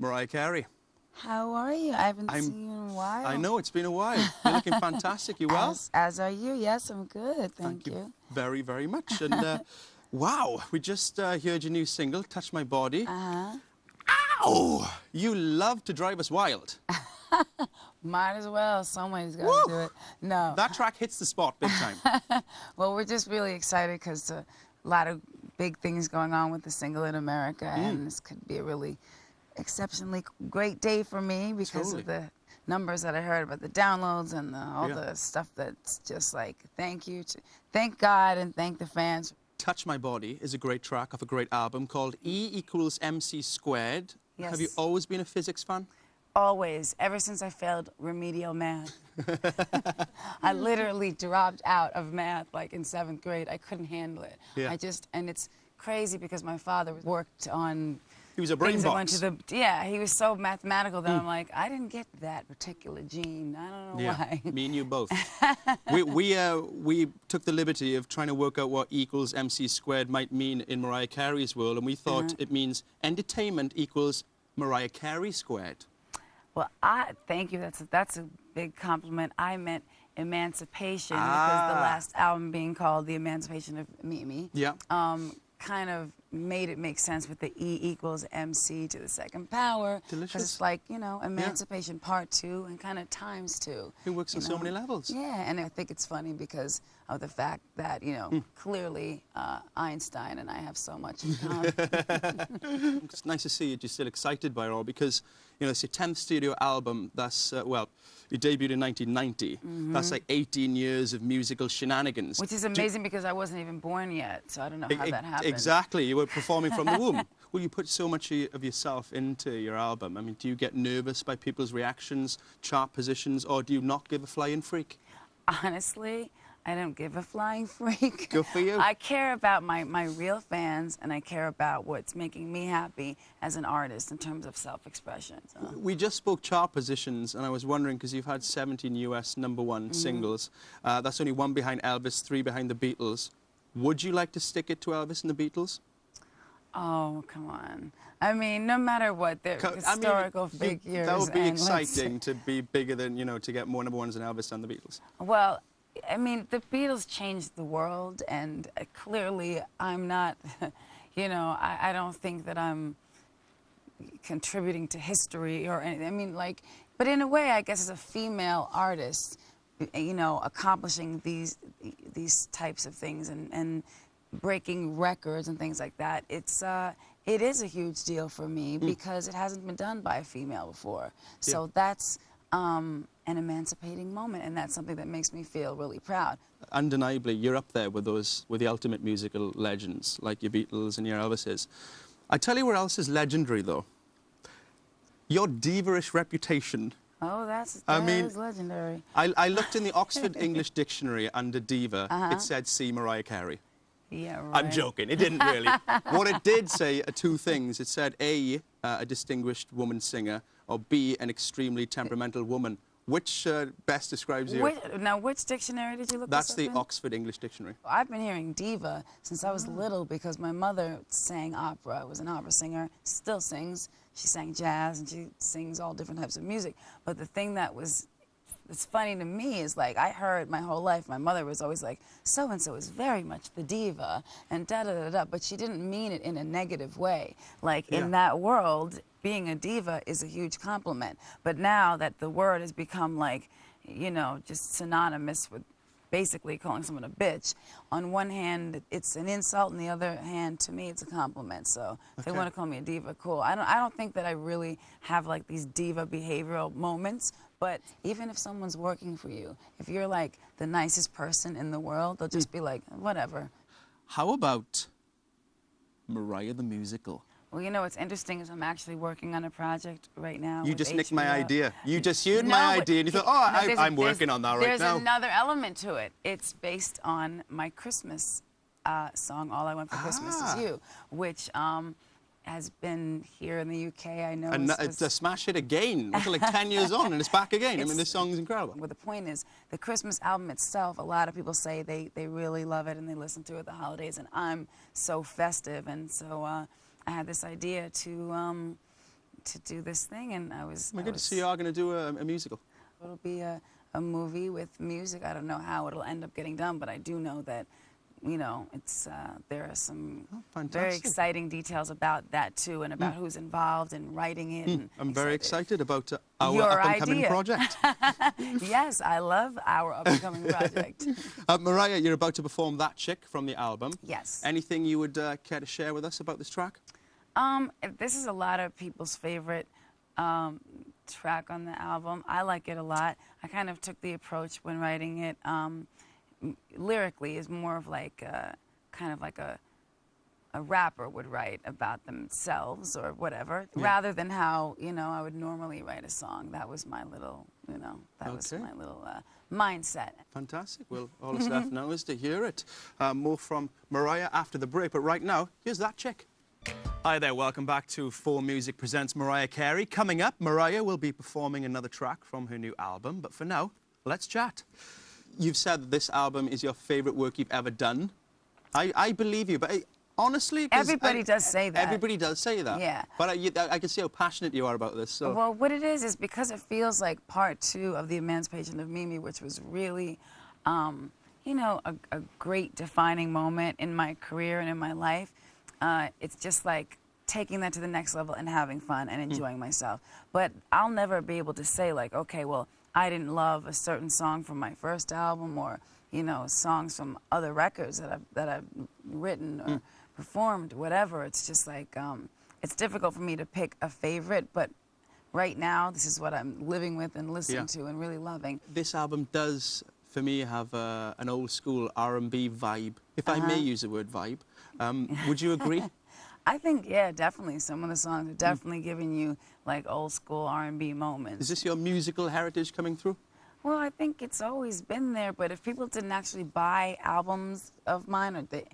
Mariah Carey. How are you? I haven't seen you in a while. I know, it's been a while. You're looking fantastic. You well? As are you. Yes, I'm good. Thank you. Very, very much. And wow, we just heard your new single, Touch My Body. Uh-huh. Ow! You love to drive us wild. Might as well. Somebody's got to do it. No. That track hits the spot big time. Well, we're just really excited because a lot of big things going on with the single in America, and this could be a really exceptionally great day for me because of the numbers that I heard about the downloads and all the stuff that's just like, thank God and thank the fans. Touch My Body is a great track off a great album called E=mc². Yes. Have you always been a physics fan? Always, ever since I failed remedial math. I literally dropped out of math like in 7th grade. I couldn't handle it. Yeah. And it's crazy because my father worked on He was a brain box. He was so mathematical that I'm like, I didn't get that particular gene. I don't know why. Me and you both. we took the liberty of trying to work out what E=mc² might mean in Mariah Carey's world, and we thought it means entertainment equals Mariah Carey squared. Well, thank you. That's a big compliment. I meant emancipation because the last album being called The Emancipation of Mimi. Yeah. Kind of made it make sense with the E=mc to the second power. Delicious. Because it's like, you know, emancipation part 2 and kind of times 2. It works on so many levels. Yeah, and I think it's funny because of the fact that, you know, clearly Einstein and I have so much in common. It's nice to see that you're still excited by it all because, you know, it's your 10th studio album. That's, well, you debuted in 1990. That's like 18 years of musical shenanigans. Which is amazing because I wasn't even born yet, so I don't know how that happened. Exactly. You were performing from the womb. Well, you put so much of yourself into your album. I mean, do you get nervous by people's reactions, chart positions, or do you not give a flying freak? Honestly, I don't give a flying freak. Good for you. I care about my real fans, and I care about what's making me happy as an artist in terms of self-expression. So. We just spoke chart positions, and I was wondering, because you've had 17 US #1 singles. That's only 1 behind Elvis, 3 behind the Beatles. Would you like to stick it to Elvis and the Beatles? Oh, come on. I mean, no matter what, they're historical figures. That would be exciting to be bigger than, you know, to get more #1s than Elvis and the Beatles. Well, I mean, the Beatles changed the world, and clearly I'm not, you know, I don't think that I'm contributing to history or anything. I mean, like, but in a way, I guess as a female artist, you know, accomplishing these types of things and breaking records and things like that, it is a huge deal for me because it hasn't been done by a female before. So that's an emancipating moment, and that's something that makes me feel really proud. Undeniably, you're up there with the ultimate musical legends, like your Beatles and your Elvises. I tell you where else is legendary, though. Your diva-ish reputation. Oh, that is legendary. I looked in the Oxford English Dictionary under diva. It said, see Mariah Carey. Yeah, right. I'm joking. It didn't really. What it did say are 2 things. It said, A, a distinguished woman singer, or B, an extremely temperamental woman. Which best describes you? Now, which dictionary did you look at? That's the Oxford English Dictionary. I've been hearing diva since I was little because my mother sang opera, was an opera singer, still sings. She sang jazz and she sings all different types of music. But the thing that's funny to me is, like, I heard my whole life, my mother was always like, so-and-so is very much the diva, and da-da-da-da, but she didn't mean it in a negative way. Like, in that world, being a diva is a huge compliment. But now that the word has become, like, you know, just synonymous with basically calling someone a bitch, on one hand, it's an insult, and the other hand, to me, it's a compliment. So if they want to call me a diva, cool. I don't think that I really have, like, these diva behavioral moments. But even if someone's working for you, if you're like the nicest person in the world, they'll just be like, whatever. How about Mariah the Musical? Well, you know what's interesting is I'm actually working on a project right now. You just nicked my idea. You just heard my idea and you thought, oh, I'm working on that right now. There's another element to it. It's based on my Christmas song, All I Want for Christmas Is You, which has been here in the UK, I know. And it's a smash hit again. It's like 10 years on and it's back again. I mean, this song is incredible. Well, the point is, the Christmas album itself, a lot of people say they really love it and they listen to it at the holidays, and I'm so festive, and so I had this idea to to do this thing, and I was. We're good to see you are going to do a musical. It'll be a movie with music. I don't know how it'll end up getting done, but I do know that, you know, it's there are some very exciting details about that too, and about who's involved in writing it. And I'm very excited about our Your up-and-coming idea. project. Yes, I love our up-and-coming project. Mariah, you're about to perform That Chick from the album. Yes. Anything you would care to share with us about this track? This is a lot of people's favorite track on the album. I like it a lot. I kind of took the approach when writing it, lyrically, is more of like kind of like a rapper would write about themselves or whatever, rather than how, you know, I would normally write a song. That was my little, you know, was my little mindset. Fantastic. Well, all that's left now is to hear it. More from Mariah after the break, but right now, here's That Chick. Hi there, welcome back to 4Music Presents Mariah Carey. Coming up, Mariah will be performing another track from her new album, but for now, let's chat. You've said that this album is your favourite work you've ever done. I believe you, but honestly... Everybody does say that. Everybody does say that. Yeah. But I can see how passionate you are about this. So. Well, what it is because it feels like part 2 of The Emancipation of Mimi, which was really, you know, a great defining moment in my career and in my life. It's just like taking that to the next level and having fun and enjoying myself. But I'll never be able to say, like, okay, well, I didn't love a certain song from my first album, or, you know, songs from other records that I've written or performed, whatever. It's just like, it's difficult for me to pick a favorite, but right now, this is what I'm living with and listening to and really loving. This album does, for me, have an old school R&B vibe, if I may use the word vibe. Would you agree? I think, yeah, definitely. Some of the songs are definitely giving you, like, old school R&B moments. Is this your musical heritage coming through? Well, I think it's always been there, but if people didn't actually buy albums of mine, or they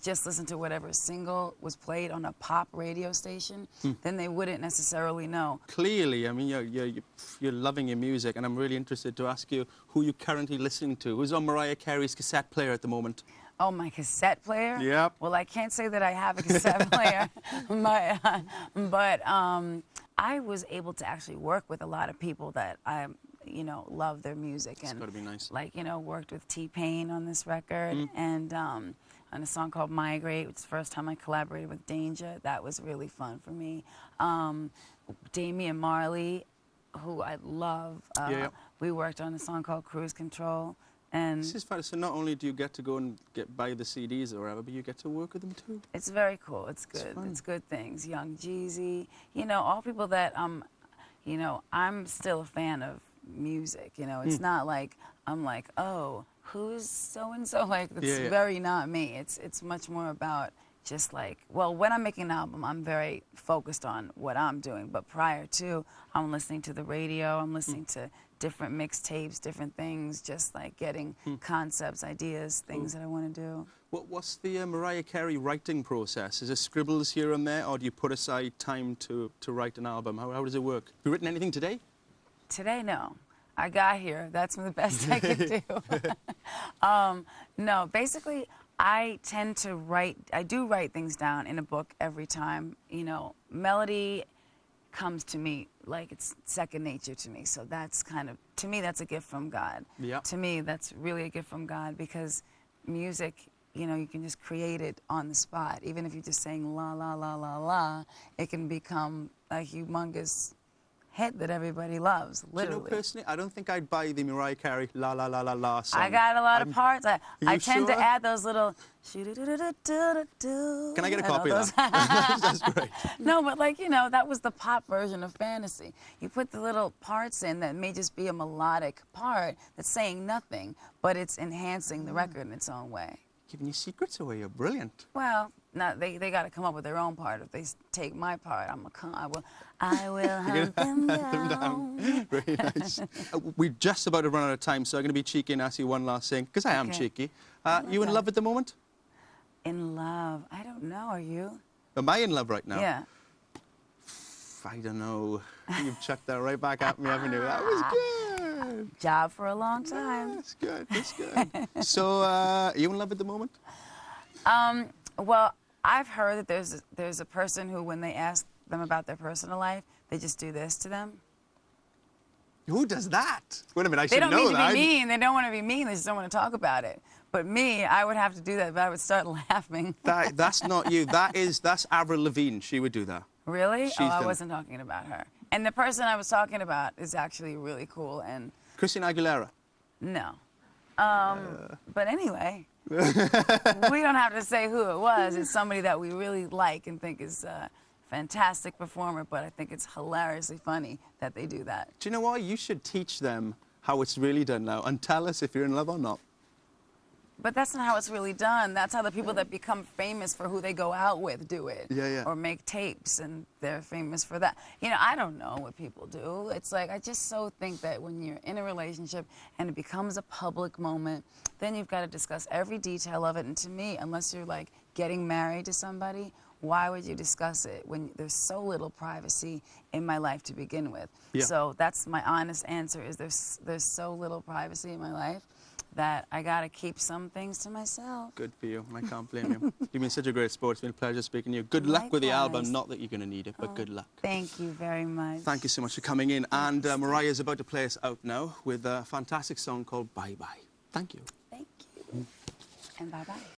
just listen to whatever single was played on a pop radio station, then they wouldn't necessarily know. Clearly, I mean, you're loving your music, and I'm really interested to ask you who you're currently listening to. Who's on Mariah Carey's cassette player at the moment? Oh, my cassette player? Yep. Well, I can't say that I have a cassette player, but I was able to actually work with a lot of people that I, you know, love their music. It's got to be nice. Like, you know, worked with T-Pain on this record, and on a song called Migrate, which is the first time I collaborated with Danger. That was really fun for me. Damian Marley, who I love, we worked on a song called Cruise Control. And this is fun. So not only do you get to go and buy the CDs or whatever, but you get to work with them too. It's very cool. It's good. It's good things. Young Jeezy, you know, all people that you know, I'm still a fan of music. You know, it's not like I'm like, oh, who's so and so? Like, it's very not me. It's much more about just like, well, when I'm making an album, I'm very focused on what I'm doing. But prior to, I'm listening to the radio. I'm listening to different mixtapes, different things, just like getting concepts, ideas, things that I want to do. What's the Mariah Carey writing process? Is it scribbles here and there, or do you put aside time to write an album? How does it work? Have you written anything today? Today, no. I got here. That's the best I could do. No, basically, I tend to write, I do write things down in a book every time. You know, melody comes to me like it's second nature to me. So that's kind of, to me, that's a gift from God. Yeah. To me, that's really a gift from God, because music, you know, you can just create it on the spot. Even if you're just saying la, la, la, la, la, it can become a humongous hit that everybody loves, literally. Do you know, personally, I don't think I'd buy the Mariah Carey la la la la la song. I got a lot of parts. I tend to sure? add those little. Can I get a copy of that? That's great. No, but like, you know, that was the pop version of Fantasy. You put the little parts in that may just be a melodic part that's saying nothing, but it's enhancing the record in its own way. Giving your secrets away, you're brilliant. Well, no, they got to come up with their own part. If they take my part, I will hunt them down. Very nice. We're just about to run out of time, so I'm going to be cheeky and ask you one last thing, because I am cheeky. You in love at the moment? In love? I don't know. Are you? Am I in love right now? Yeah. I don't know. You've chucked that right back at me, haven't you? That was good. Job for a long time. Yeah, that's good. That's good. So, are you in love at the moment? Well, I've heard that there's a person who, when they ask them about their personal life, they just do this to them. Who does that? Wait a minute, I They should don't know mean to that. be mean. They don't want to be mean. They just don't want to talk about it. But me, I would have to do that, but I would start laughing. That's not you. That's Avril Lavigne. She would do that. Really? She's I done- wasn't talking about her. And the person I was talking about is actually really cool. And Christina Aguilera. no. But anyway, we don't have to say who it was. It's somebody that we really like and think is a fantastic performer, but I think it's hilariously funny that they do that. Do you know what? You should teach them how it's really done now and tell us if you're in love or not. But that's not how it's really done. That's how the people that become famous for who they go out with do it. Yeah, yeah. Or make tapes, and they're famous for that. You know, I don't know what people do. It's like, I just so think that when you're in a relationship and it becomes a public moment, then you've got to discuss every detail of it. And to me, unless you're like getting married to somebody, why would you discuss it when there's so little privacy in my life to begin with? Yeah. So that's my honest answer, is there's so little privacy in my life that I gotta keep some things to myself. Good for you. I can't blame you. You've been such a great sport. It's been a pleasure speaking to you. Good luck with the album. Likewise. Not that you're going to need it, but good luck. Thank you very much. Thank you so much for coming in. And Mariah is about to play us out now with a fantastic song called Bye Bye. Thank you. Thank you. And bye-bye.